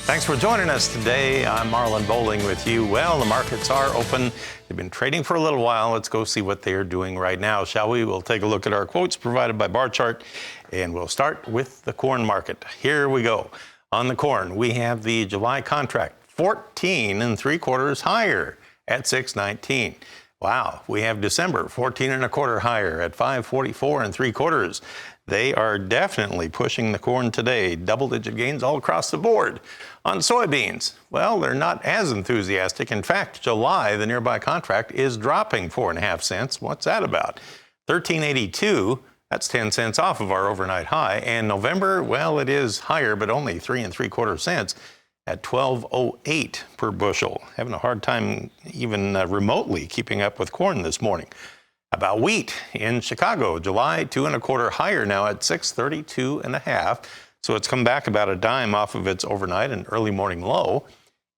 Thanks for joining us today. I'm Marlin Bohling with you. Well, the markets are open. They've been trading for a little while. Let's go see what they are doing right now, shall we? We'll take a look at our quotes provided by Bar Chart, and we'll start with the corn market. Here we go. On the corn, we have the July contract, 14 3/4 higher at 6.19. Wow. We have December, 14 1/4 higher at 5.44 3/4. They are definitely pushing the corn today. Double-digit gains all across the board. On soybeans, well, they're not as enthusiastic. In fact, July, the nearby contract, is dropping 4.5 cents. What's that about? 13.82. That's 10 cents off of our overnight high. And November, well, it is higher, but only 3 3/4 cents at 12.08 per bushel. Having a hard time even remotely keeping up with corn this morning. About wheat in Chicago, July 2 1/4 higher now at 6.32.5. So it's come back about a dime off of its overnight and early morning low.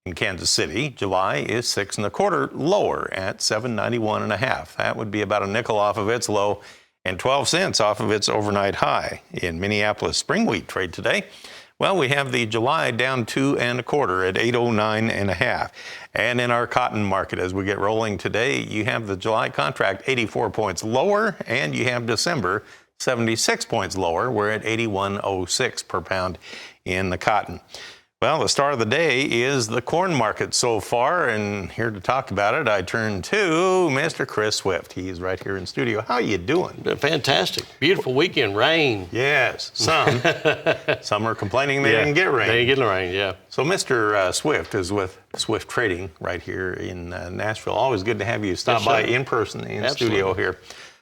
In Kansas City, July is 6 1/4 lower at 7.91.5. That would be about a nickel off of its low and 12 cents off of its overnight high. In Minneapolis, spring wheat trade today. Well, we have the July down 2 1/4 at 8.09.5. And in our cotton market, as we get rolling today, you have the July contract 84 points lower, and you have December 76 points lower. We're at 81.06 per pound in the cotton. Well, the star of the day is the corn market so far, and here to talk about it, I turn to Mr. Chris Swift. He's right here in studio. How you doing? Fantastic. Beautiful weekend. Rain. Yes, some. Some are complaining they didn't get rain. They didn't get rain, yeah. So Mr. Swift is with Swift Trading right here in Nashville. Always good to have you stop by in person in studio here.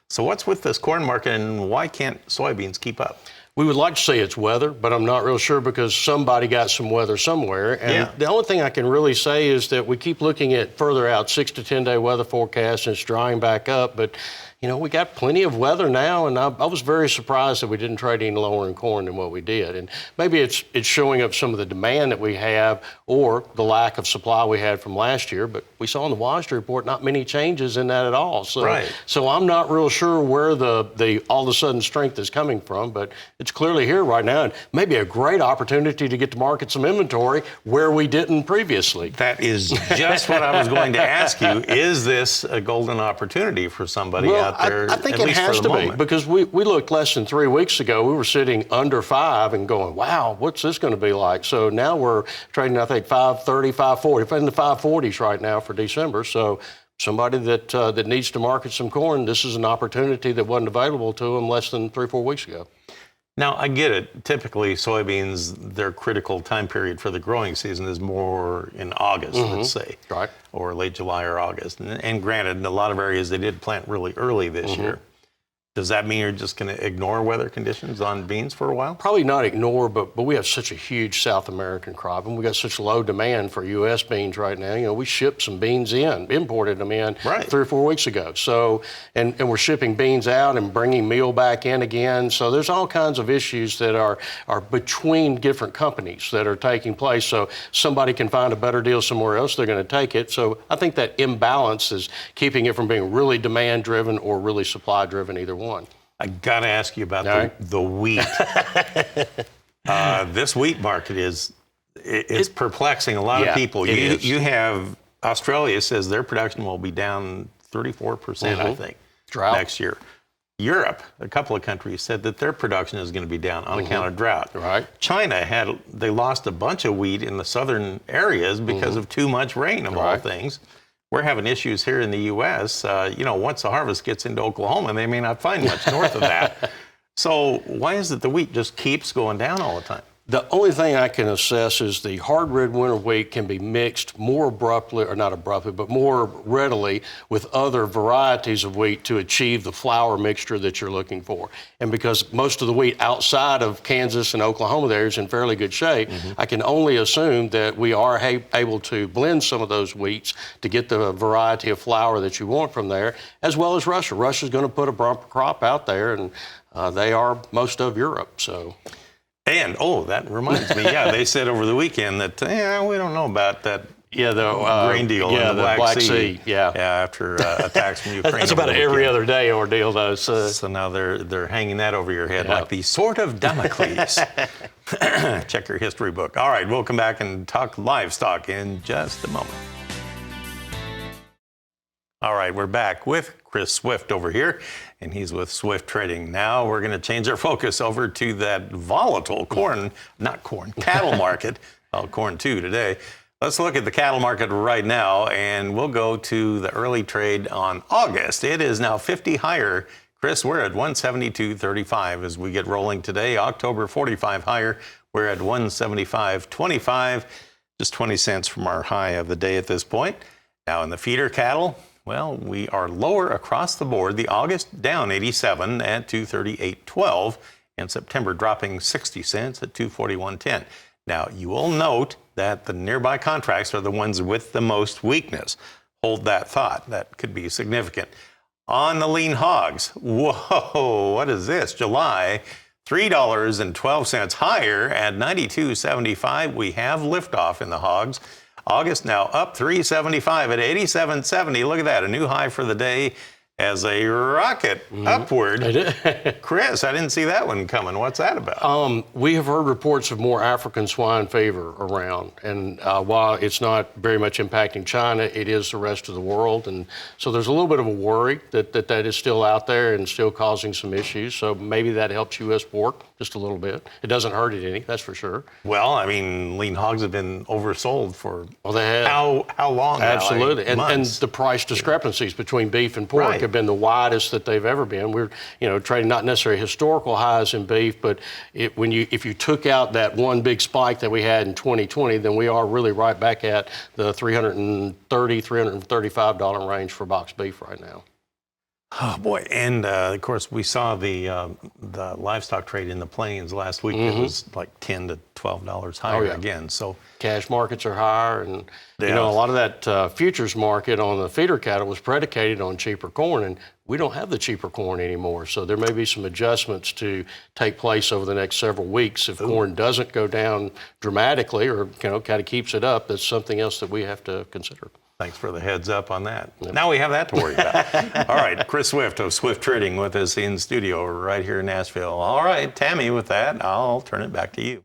So what's with this corn market, and why can't soybeans keep up? We would like to say it's weather, but I'm not real sure because somebody got some weather somewhere. And the only thing I can really say is that we keep looking at further out 6 to 10 day weather forecasts, and it's drying back up. But, you know, we got plenty of weather now, and I was very surprised that we didn't trade any lower in corn than what we did. And maybe it's showing up some of the demand that we have or the lack of supply we had from last year. But we saw in the WASDE report not many changes in that at all. So I'm not real sure where the all of a sudden strength is coming from, but it's clearly here right now, and maybe a great opportunity to get to market some inventory where we didn't previously. That is just what I was going to ask you. Is this a golden opportunity for somebody out there? I think it has to be, because we looked less than 3 weeks ago. We were sitting under 5 and going, wow, what's this going to be like? So now we're trading, I think, 5.30, 5.40, in the 5.40s right now for December. So somebody that needs to market some corn, this is an opportunity that wasn't available to them less than 3 or 4 weeks ago. Now, I get it. Typically, soybeans, their critical time period for the growing season is more in August, let's say, or late July or August. And granted, in a lot of areas, they did plant really early this year. Does that mean you're just going to ignore weather conditions on beans for a while? Probably not ignore, but we have such a huge South American crop, and we got such low demand for U.S. beans right now. You know, we shipped some beans imported them in 3 or 4 weeks ago. So, and we're shipping beans out and bringing meal back in again. So there's all kinds of issues that are between different companies that are taking place. So somebody can find a better deal somewhere else, they're going to take it. So I think that imbalance is keeping it from being really demand-driven or really supply-driven, either one. I got to ask you about the wheat. This wheat market is perplexing a lot of people. You have Australia says their production will be down 34%, I think, next year. Europe, a couple of countries, said that their production is going to be down on account of drought. China they lost a bunch of wheat in the southern areas because of too much rain, of all things. We're having issues here in the U.S. You know, once the harvest gets into Oklahoma, they may not find much north of that. So why is it the wheat just keeps going down all the time? The only thing I can assess is the hard red winter wheat can be mixed more abruptly, or not abruptly, but more readily with other varieties of wheat to achieve the flour mixture that you're looking for. And because most of the wheat outside of Kansas and Oklahoma there is in fairly good shape, I can only assume that we are able to blend some of those wheats to get the variety of flour that you want from there, as well as Russia. Russia's going to put a bumper crop out there, and they are most of Europe, so... And, that reminds me, they said over the weekend that, we don't know about that Yeah, the grain deal yeah, in the Black Sea. Yeah, after attacks from Ukraine. that's about over an the every weekend. other day ordeal, though. So now they're hanging that over your head Yeah. like the sword of Damocles. Check your history book. All right, we'll come back and talk livestock in just a moment. All right, we're back with Chris Swift over here, and he's with Swift Trading. Now we're going to change our focus over to that volatile cattle market. Well, corn too today. Let's look at the cattle market right now, and we'll go to the early trade on August. It is now 50 higher. Chris, we're at 172.35 as we get rolling today. October 45 higher. We're at 175.25, just 20 cents from our high of the day at this point. Now in the feeder cattle, well, we are lower across the board. The August down 87 at 238.12, and September dropping 60 cents at 241.10. Now, you will note that the nearby contracts are the ones with the most weakness. Hold that thought. That could be significant. On the lean hogs, whoa, what is this? July, $3.12 higher at 92.75. We have liftoff in the hogs. August now up 3.75 at 87.70. Look at that, a new high for the day as a rocket upward. Chris, I didn't see that one coming. What's that about? We have heard reports of more African swine fever around, and while it's not very much impacting China, it is the rest of the world, and so there's a little bit of a worry that is still out there and still causing some issues. So maybe that helps U.S. pork just a little bit. It doesn't hurt it any, that's for sure. Well, I mean, lean hogs have been oversold for they have. How long? Absolutely, now? and the price discrepancies between beef and pork Right. have been the widest that they've ever been. We're trading not necessarily historical highs in beef, but if you took out that one big spike that we had in 2020, then we are really right back at the $330, $335 range for boxed beef right now. Oh boy! And of course, we saw the livestock trade in the plains last week. It was like $10 to $12 higher again. So cash markets are higher, and Yeah. a lot of that futures market on the feeder cattle was predicated on cheaper corn, and we don't have the cheaper corn anymore. So there may be some adjustments to take place over the next several weeks if corn doesn't go down dramatically, or kind of keeps it up. That's something else that we have to consider. thanks for the heads up on that. Now we have that to worry about. All right, Chris Swift of Swift Trading with us in studio right here in Nashville. All right, Tammy, with that, I'll turn it back to you.